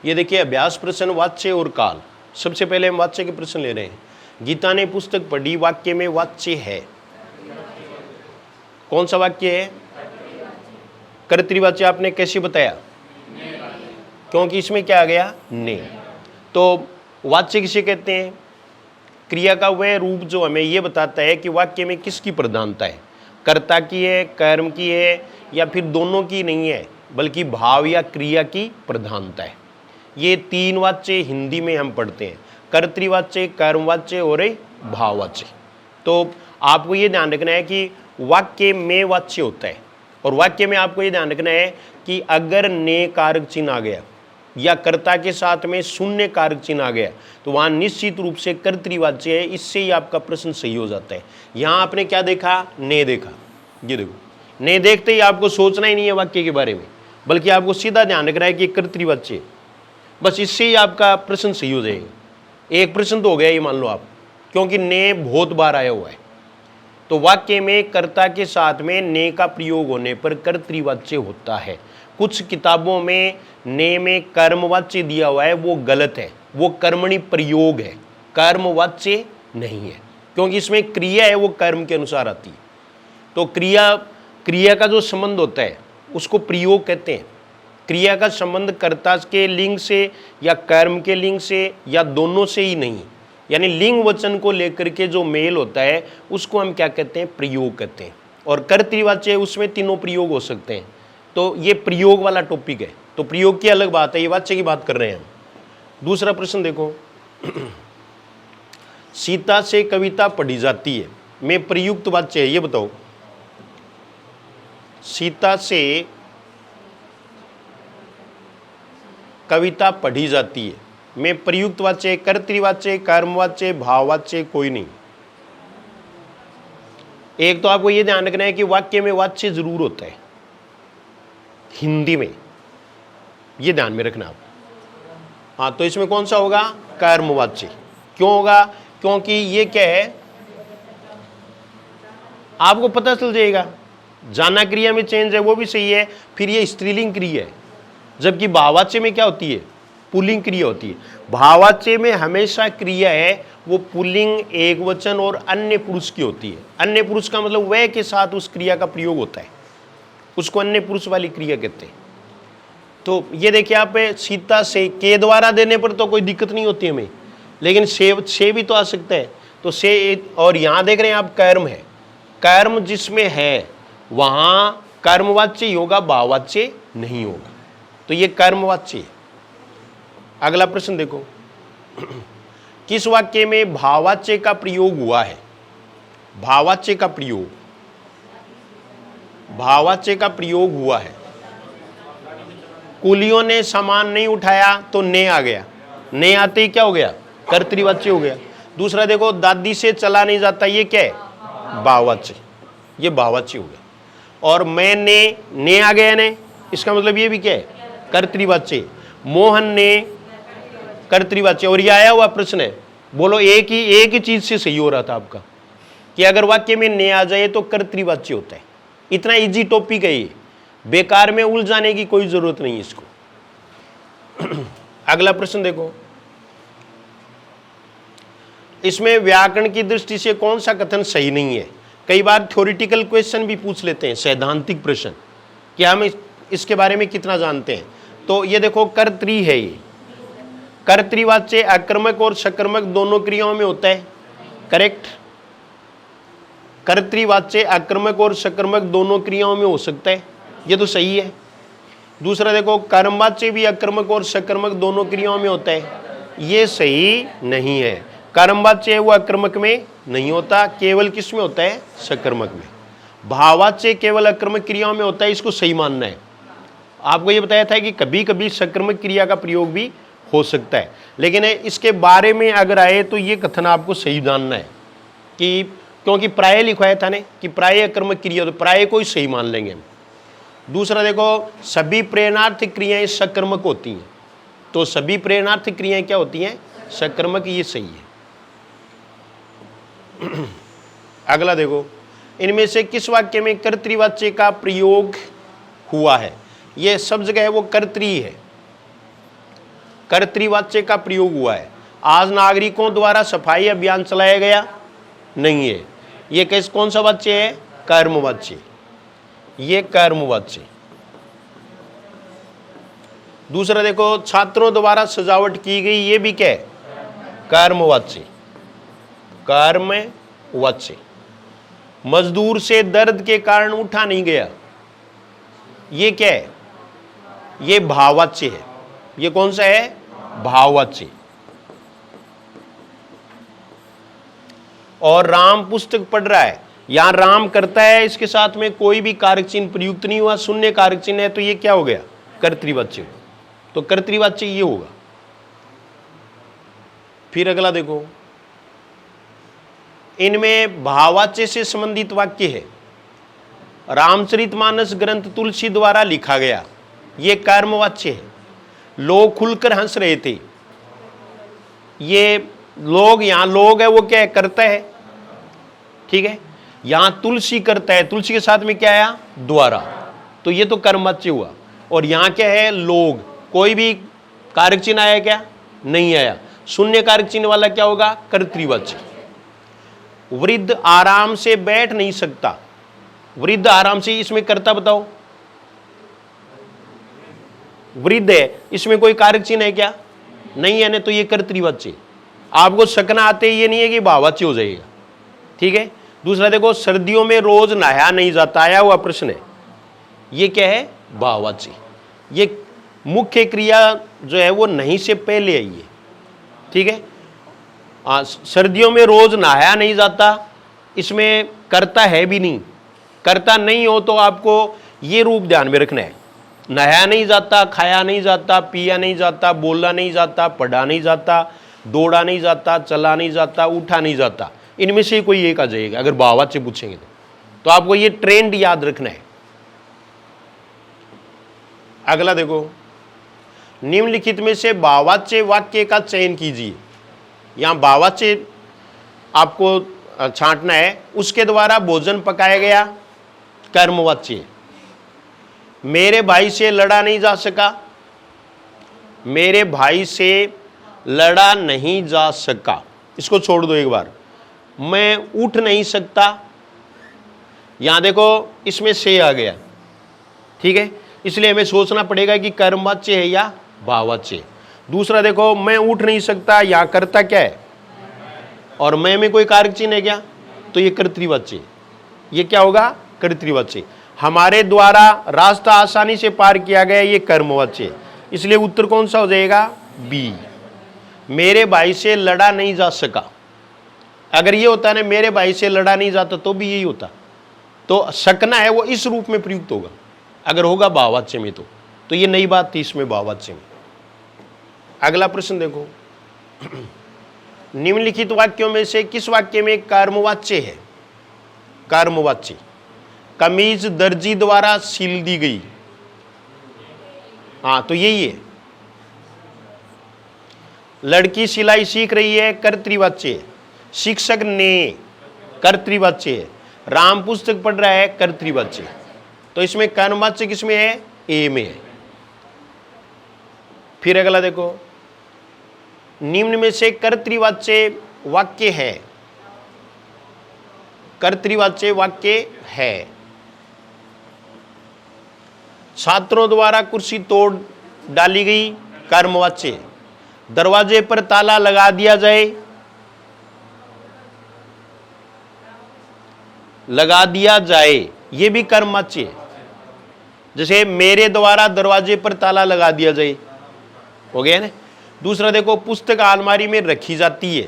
ये देखिए अभ्यास प्रश्न वाच्य और काल। सबसे पहले हम वाच्य के प्रश्न ले रहे हैं। गीता ने पुस्तक पढ़ी, वाक्य में वाच्य है, कौन सा वाक्य है? कर्तृवाच्य। आपने कैसे बताया? क्योंकि इसमें क्या आ गया? ने। तो वाच्य किसे कहते हैं? क्रिया का वह रूप जो हमें यह बताता है कि वाक्य में किसकी प्रधानता है, कर्ता की है, कर्म की है, या फिर दोनों की नहीं है, बल्कि भाव या क्रिया की प्रधानता है। ये तीन वाच्य हिंदी में हम पढ़ते हैं, कर्तृवाच्य, कर्मवाच्य और भाववाच्य। तो आपको ये ध्यान रखना है कि वाक्य में वाच्य होता है, और वाक्य में आपको ये ध्यान रखना है कि अगर ने कारक चिन्ह आ गया या कर्ता के साथ में शून्य कारक चिन्ह आ गया तो वहाँ निश्चित रूप से कर्तृवाच्य है। इससे ही आपका प्रश्न सही हो जाता है। यहाँ आपने क्या देखा? ने देखा। ये देखो, ने देखते ही आपको सोचना ही नहीं है वाक्य के बारे में, बल्कि आपको सीधा ध्यान रखना है कि कर्तृवाच्य है। बस इससे ही आपका प्रश्न सही हो जाएगा। एक प्रश्न तो हो गया ये मान लो आप, क्योंकि ने बहुत बार आया हुआ है। तो वाक्य में कर्ता के साथ में ने का प्रयोग होने पर कर्तृवाच्य होता है। कुछ किताबों में ने में कर्मवाच्य दिया हुआ है, वो गलत है, वो कर्मणि प्रयोग है, कर्मवाच्य नहीं है, क्योंकि इसमें क्रिया है वो कर्म के अनुसार आती है। तो क्रिया का जो संबंध होता है उसको प्रयोग कहते हैं। क्रिया का संबंध कर्ता के लिंग से या कर्म के लिंग से या दोनों से ही नहीं, यानी लिंग वचन को लेकर के जो मेल होता है उसको हम क्या कहते हैं? प्रयोग कहते हैं। और कर्तृवाच्य उसमें तीनों प्रयोग हो सकते हैं। तो ये प्रयोग वाला टॉपिक है। तो प्रयोग की अलग बात है, ये वाच्य की बात कर रहे हैं हम। दूसरा प्रश्न देखो, सीता से कविता पढ़ी जाती है में प्रयुक्त वाच्य है, ये बताओ। सीता से कविता पढ़ी जाती है में प्रयुक्त वाच्य, कर्तृवाच्य, कर्मवाच्य, भाववाच्य, कोई नहीं। एक तो आपको यह ध्यान रखना है कि वाक्य में वाच्य जरूर होता है हिंदी में, ये ध्यान में रखना आप। हाँ, तो इसमें कौन सा होगा? कर्मवाच्य। क्यों होगा? क्योंकि ये क्या है आपको पता चल जाएगा। जाना क्रिया में चेंज है वो भी सही है, फिर ये स्त्रीलिंग क्रिया है, जबकि भाववाच्य में क्या होती है? पुल्लिंग क्रिया होती है। भाववाच्य में हमेशा क्रिया है वो पुल्लिंग, एक वचन और अन्य पुरुष की होती है। अन्य पुरुष का मतलब वह के साथ उस क्रिया का प्रयोग होता है, उसको अन्य पुरुष वाली क्रिया कहते हैं। तो ये देखिए आप, सीता से के द्वारा देने पर तो कोई दिक्कत नहीं होती हमें, लेकिन से भी तो आ सकता है। तो से, और यहाँ देख रहे हैं आप कर्म है, कर्म जिसमें है वहाँ कर्मवाच्य ही होगा, भाववाच्य नहीं होगा। तो ये कर्मवाच्य है। अगला प्रश्न देखो, किस वाक्य में भाववाच्य का प्रयोग हुआ है? भाववाच्य का प्रयोग, भाववाच्य का प्रयोग हुआ है। कुलियों ने सामान नहीं उठाया तो ने आ गया, ने आते ही क्या हो गया? कर्तृवाच्य हो गया। दूसरा देखो, दादी से चला नहीं जाता, ये क्या है? भाववाच्य, ये भाववाच्य हो गया। और मैं ने आ गया, ने, इसका मतलब ये भी क्या है? कर्तृवाच्य। मोहन ने, कर्तृवाच्य। और ये आया हुआ प्रश्न है, बोलो एक ही चीज से सही हो रहा था आपका कि अगर वाक्य में ने आ जाए तो कर्तृवाच्य होता है। इतना इजी टॉपिक है ये, बेकार में उलझाने की कोई जरूरत नहीं इसको। अगला प्रश्न देखो, इसमें व्याकरण की दृष्टि से कौन सा कथन सही नहीं है? कई बार थ्योरेटिकल क्वेश्चन भी पूछ लेते हैं, सैद्धांतिक प्रश्न, कि हम इसके बारे में कितना जानते हैं। तो ये देखो, कर्तृ है ये, कर्तृवाच्य आक्रमक और सकर्मक दोनों क्रियाओं में होता है, करेक्ट। कर्तृवाच्य आक्रमक और सकर्मक दोनों क्रियाओं में हो सकता है, ये तो सही है। दूसरा देखो, कर्मवाच्य भी आक्रमक और सकर्मक दोनों क्रियाओं में होता है, ये सही नहीं है। कर्मवाच्य वो आक्रमक में नहीं होता, केवल किस में होता है? सकर्मक में। भाववाच्य केवल आक्रमक क्रियाओं में होता है, इसको सही मानना है। आपको ये बताया था कि कभी कभी सकर्मक क्रिया का प्रयोग भी हो सकता है, लेकिन इसके बारे में अगर आए तो ये कथन आपको सही जानना है कि क्योंकि प्राय लिखवाया था ने कि प्राय आक्रमक क्रिया, तो प्राय को ही सही मान लेंगे हम। दूसरा देखो, सभी प्रेरणार्थ क्रियाएं सकर्मक होती हैं, तो सभी प्रेरणार्थ क्रियाएं क्या होती हैं? सकर्मक, ये सही है। अगला देखो, इनमें से किस वाक्य में कर्तृवाच्य का प्रयोग हुआ है? ये सब जगह है वो कर्तृ है। कर्तृवाच्य का प्रयोग हुआ है। आज नागरिकों द्वारा सफाई अभियान चलाया गया नहीं है। ये कौन सा वाच्य है? कर्मवाच्य। ये कर्मवाच्य। दूसरा देखो, छात्रों द्वारा सजावट की गई, ये भी क्या है? कर्मवाच्य। कर्मवाच्य। मजदूर से दर्द के कारण उठा नहीं गया, ये क्या है? ये भाववाच्य है। ये कौन सा है? भाववाच्य। और राम पुस्तक पढ़ रहा है, यहां राम करता है, इसके साथ में कोई भी कारक चिन्ह प्रयुक्त नहीं हुआ, शून्य कारक चिन्ह है, तो ये क्या हो गया? कर्तृवाच्य। तो कर्तृवाच्य ये होगा। फिर अगला देखो, इनमें भाववाच्य से संबंधित वाक्य है। रामचरितमानस ग्रंथ तुलसी द्वारा लिखा गया, ये कर्मवाच्य है। लोग खुलकर हंस रहे थे, ये लोग, यहां लोग है वो क्या है? करता है। ठीक है, यहां तुलसी करता है, तुलसी के साथ में क्या आया? द्वारा, तो ये तो कर्मवाच्य हुआ। और यहां क्या है? लोग। कोई भी कारक चिन्ह आया क्या? नहीं आया। शून्य कारक चिन्ह वाला क्या होगा? कर्तृवाच्य। वृद्ध आराम से बैठ नहीं सकता, वृद्ध आराम से, इसमें कर्ता बताओ। वृद्ध है, इसमें कोई कारक चिन्ह है क्या? नहीं है ना, तो ये कर्तृवाच्य। आपको सकना आते ये नहीं है कि भाववाच्य हो जाएगा। ठीक है। दूसरा देखो, सर्दियों में रोज नहाया नहीं जाता, आया हुआ प्रश्न है, ये क्या है? भाववाच्य। ये मुख्य क्रिया जो है वो नहीं से पहले आई है। ठीक है। सर्दियों में रोज नहाया नहीं जाता, इसमें करता है भी नहीं। करता नहीं हो तो आपको ये रूप ध्यान में रखना है। नहाया नहीं जाता, खाया नहीं जाता, पिया नहीं जाता, बोला नहीं जाता, पढ़ा नहीं जाता, दौड़ा नहीं जाता, चला नहीं जाता, उठा नहीं जाता, इनमें से कोई एक आ जाएगा अगर भाववाच्य पूछेंगे तो आपको ये ट्रेंड याद रखना है। अगला देखो, निम्नलिखित में से भाववाच्य वाक्य का चयन कीजिए। यहां भाववाच्य आपको छांटना है। उसके द्वारा भोजन पकाया गया, कर्मवाच्य। मेरे भाई से लड़ा नहीं जा सका, मेरे भाई से लड़ा नहीं जा सका, इसको छोड़ दो एक बार। मैं उठ नहीं सकता, यहां देखो इसमें से आ गया। ठीक है, इसलिए हमें सोचना पड़ेगा कि कर्मवाच्य है या भाववाच्य। दूसरा देखो, मैं उठ नहीं सकता, यहां करता क्या है? और मैं में कोई कारक चिन्ह है क्या? तो ये कर्तृवाच्य। ये क्या होगा? कर्तृवाच्य। हमारे द्वारा रास्ता आसानी से पार किया गया, ये कर्मवाच्य। इसलिए उत्तर कौन सा हो जाएगा? बी। मेरे भाई से लड़ा नहीं जा सका, अगर ये होता ना मेरे भाई से लड़ा नहीं जाता तो भी यही होता। तो सकना है वो इस रूप में प्रयुक्त होगा अगर होगा भाववाच्य में तो ये नई बात थी इसमें भाववाच्य में। अगला प्रश्न देखो, निम्नलिखित वाक्यों में से किस वाक्य में कर्मवाच्य है? कर्मवाच्य। कमीज दर्जी द्वारा सिल दी गई, हाँ तो यही है। लड़की सिलाई सीख रही है, कर्तृवाच्य। शिक्षक ने, कर्तृवाच्य। राम पुस्तक पढ़ रहा है, कर्तृवाच्य। तो इसमें कर्मवाच्य किसमें है? ए में है। फिर अगला देखो, निम्न में से कर्तृवाच्य वाक्य है, कर्तृवाच्य वाक्य है। छात्रों द्वारा कुर्सी तोड़ डाली गई, कर्मवाच्य। दरवाजे पर ताला लगा दिया जाए, लगा दिया जाए, ये भी कर्मवाच्य है। जैसे मेरे द्वारा दरवाजे पर ताला लगा दिया जाए, हो गया ना। दूसरा देखो, पुस्तक अलमारी में रखी जाती है,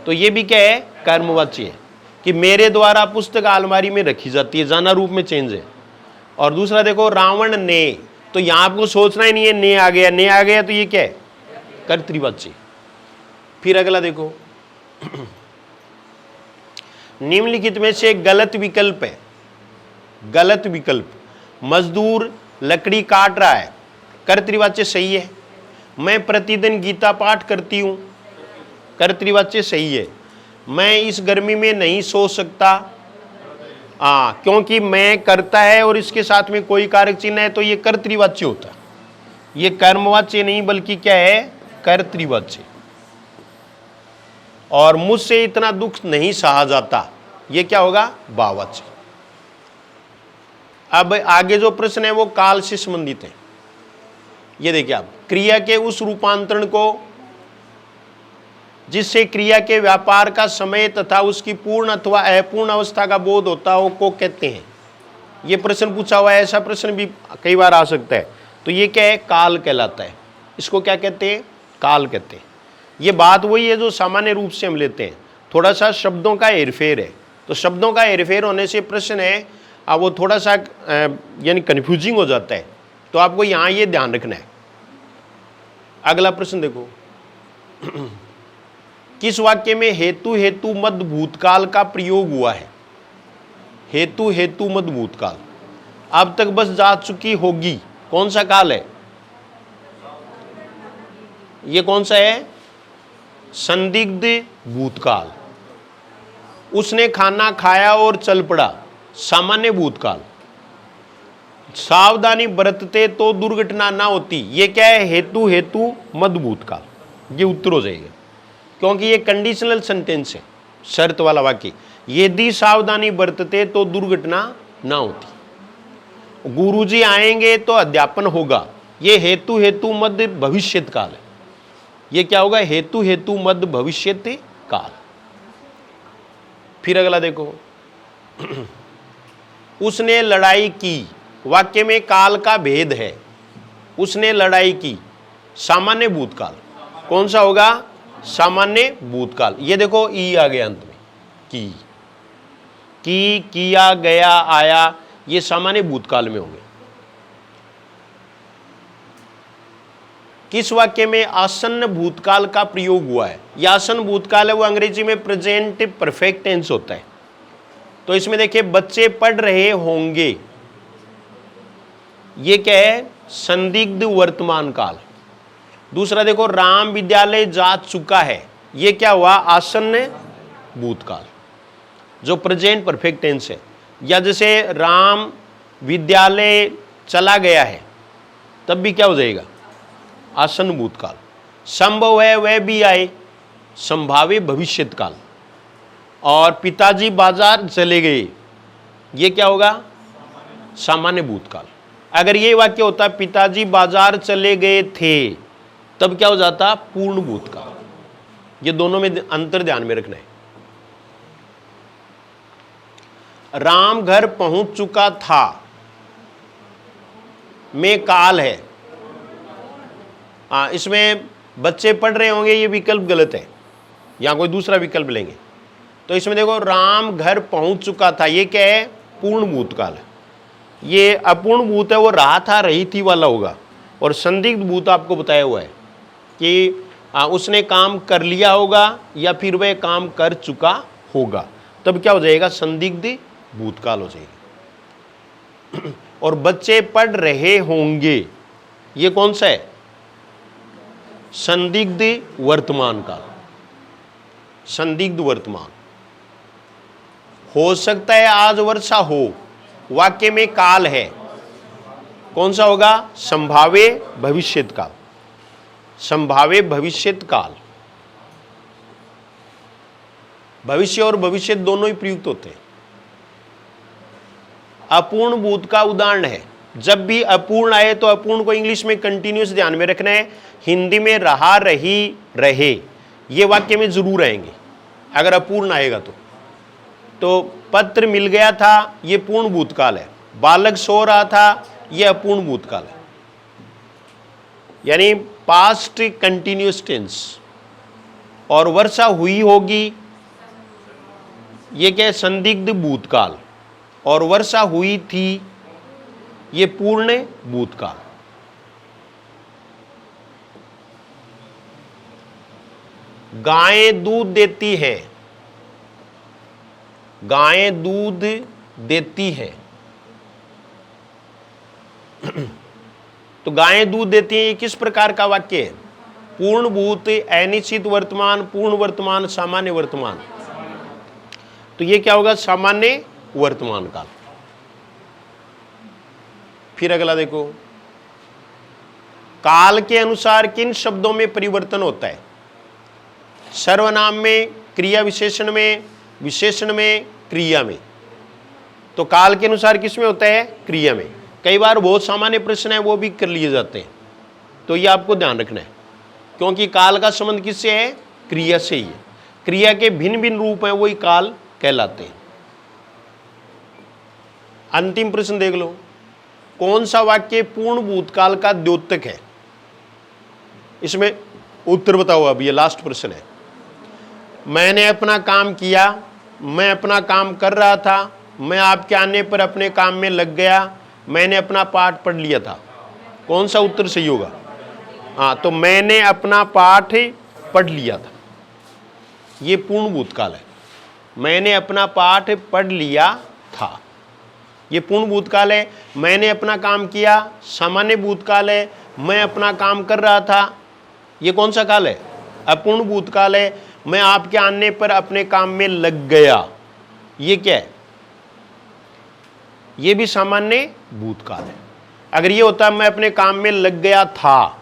तो ये भी क्या है? कर्मवाच्य है कि मेरे द्वारा पुस्तक अलमारी में रखी जाती है, जाना रूप में चेंज है। और दूसरा देखो, रावण ने, तो यहां आपको सोचना ही नहीं है, ने आ गया, ने आ गया, तो ये क्या है? कर्तृवाच्य। फिर अगला देखो, निम्नलिखित में से गलत विकल्प है, गलत विकल्प। मजदूर लकड़ी काट रहा है, कर्तृवाच्य सही है। मैं प्रतिदिन गीता पाठ करती हूं, कर्तृवाच्य सही है। मैं इस गर्मी में नहीं सो सकता, क्योंकि मैं करता है और इसके साथ में कोई कारक चिन्ह है, तो ये कर्तृवाच्य होता है। ये कर्मवाच्य नहीं बल्कि क्या है, कर्तृवाच्य। और मुझसे इतना दुख नहीं सहा जाता, ये क्या होगा, भाववाच्य। अब आगे जो प्रश्न है वो काल से संबंधित है। ये देखिए आप, क्रिया के उस रूपांतरण को जिससे क्रिया के व्यापार का समय तथा उसकी पूर्ण अथवा अपूर्ण अवस्था का बोध होता हो को कहते हैं। ये प्रश्न पूछा हुआ है, ऐसा प्रश्न भी कई बार आ सकता है। तो ये क्या है, काल कहलाता है। इसको क्या कहते हैं, काल कहते हैं। ये बात वही है जो सामान्य रूप से हम लेते हैं, थोड़ा सा शब्दों का हेरफेर है। तो शब्दों का हेरफेर होने से प्रश्न है वो थोड़ा सा यानी कन्फ्यूजिंग हो जाता है। तो आपको यहाँ ये ध्यान रखना है। अगला प्रश्न देखो, किस वाक्य में हेतु हेतु मद भूतकाल का प्रयोग हुआ है। हेतु हेतु मद भूतकाल, अब तक बस जा चुकी होगी, कौन सा काल है, ये कौन सा है, संदिग्ध भूतकाल। उसने खाना खाया और चल पड़ा, सामान्य भूतकाल। सावधानी बरतते तो दुर्घटना ना होती, ये क्या है, हेतु हेतु मद भूतकाल। ये उत्तर हो जाएगा, क्योंकि ये कंडीशनल सेंटेंस है, शर्त वाला वाक्य। यदि सावधानी बरतते तो दुर्घटना ना होती। गुरुजी आएंगे तो अध्यापन होगा, ये हेतु हेतु मद भविष्यत काल है। ये क्या होगा, हेतु हेतु मद भविष्यत काल। फिर अगला देखो, उसने लड़ाई की, वाक्य में काल का भेद है। उसने लड़ाई की, सामान्य भूतकाल, कौन सा होगा, सामान्य भूतकाल। ये देखो ई आ गया अंत में, की, किया, गया, आया, ये सामान्य भूतकाल में होंगे। किस वाक्य में आसन्न भूतकाल का प्रयोग हुआ है। यह आसन्न भूतकाल है वो अंग्रेजी में प्रेजेंट परफेक्ट टेंस होता है। तो इसमें देखिए, बच्चे पढ़ रहे होंगे, ये क्या है, संदिग्ध वर्तमान काल। दूसरा देखो, राम विद्यालय जा चुका है, ये क्या हुआ, आसन्न भूतकाल, जो प्रेजेंट परफेक्ट टेंस है। या जैसे राम विद्यालय चला गया है, तब भी क्या हो जाएगा, आसन्न भूतकाल। संभव है वह भी आए, संभाव्य भविष्यत काल। और पिताजी बाजार चले गए, ये क्या होगा, सामान्य भूतकाल। अगर ये वाक्य होता पिताजी बाजार चले गए थे, तब क्या हो जाता, पूर्ण भूतकाल। ये दोनों में अंतर ध्यान में रखना है। राम घर पहुंच चुका था में काल है। इसमें बच्चे पढ़ रहे होंगे, ये विकल्प गलत है, या कोई दूसरा विकल्प लेंगे। तो इसमें देखो, राम घर पहुंच चुका था, ये क्या है, पूर्ण भूतकाल है। ये अपूर्ण भूत है, वो रहा था, रही थी वाला होगा। और संदिग्ध भूत आपको बताया हुआ है कि उसने काम कर लिया होगा या फिर वह काम कर चुका होगा, तब क्या हो जाएगा, संदिग्ध भूतकाल हो जाएगा। और बच्चे पढ़ रहे होंगे, ये कौन सा है, संदिग्ध वर्तमान काल। संदिग्ध वर्तमान, हो सकता है आज वर्षा हो, वाक्य में काल है, कौन सा होगा, संभाव्य भविष्यत काल। संभाव्य भविष्यत काल, भविष्य और भविष्य दोनों ही प्रयुक्त होते हैं। अपूर्ण भूत का उदाहरण है, जब भी अपूर्ण आए तो अपूर्ण को इंग्लिश में कंटिन्यूस ध्यान में रखना है। हिंदी में रहा, रही, रहे, ये वाक्य में जरूर आएंगे अगर अपूर्ण आएगा तो पत्र मिल गया था, ये पूर्ण भूतकाल है। बालक सो रहा था, ये अपूर्ण भूतकाल है, यानी पास्ट कंटिन्यूस टेंस। और वर्षा हुई होगी, ये क्या है, संदिग्ध भूतकाल। और वर्षा हुई थी, ये पूर्ण भूतकाल। गायें दूध देती है, गायें दूध देती है। तो गायें दूध देती हैं, ये किस प्रकार का वाक्य है, पूर्ण भूत, अनिश्चित वर्तमान, पूर्ण वर्तमान, सामान्य वर्तमान। तो ये क्या होगा, सामान्य वर्तमान काल। फिर अगला देखो, काल के अनुसार किन शब्दों में परिवर्तन होता है? सर्वनाम में, क्रिया विशेषण में, क्रिया में। तो काल के अनुसार किस में होता है? क्रिया में। कई बार बहुत सामान्य प्रश्न है वो भी कर लिए जाते हैं, तो ये आपको ध्यान रखना है, क्योंकि काल का संबंध किससे है? क्रिया से ही है। क्रिया के भिन्न भिन्न रूप हैं, वही काल कहलाते हैं। अंतिम प्रश्न देख लो, कौन सा वाक्य पूर्ण भूतकाल का द्योतक है? इसमें उत्तर बताओ। अब ये लास्ट प्रश्न है। मैंने अपना काम किया, मैं अपना काम कर रहा था, मैं आपके आने पर अपने काम में लग गया, मैंने अपना पाठ पढ़ लिया था। कौन सा उत्तर सही होगा? हाँ, तो मैंने अपना पाठ पढ़ लिया था, ये पूर्ण भूतकाल है। मैंने अपना पाठ पढ़ लिया था, ये पूर्ण भूतकाल है। मैंने अपना काम किया, सामान्य भूतकाल है। मैं अपना काम कर रहा था, ये कौन सा काल है? अपूर्ण भूतकाल है। मैं आपके आने पर अपने काम में लग गया, ये क्या है? ये भी सामान्य भूतकाल है। अगर ये होता मैं अपने काम में लग गया था,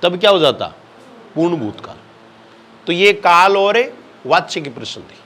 तब क्या हो जाता? पूर्ण भूतकाल। तो ये काल और वाच्य के प्रश्न थे।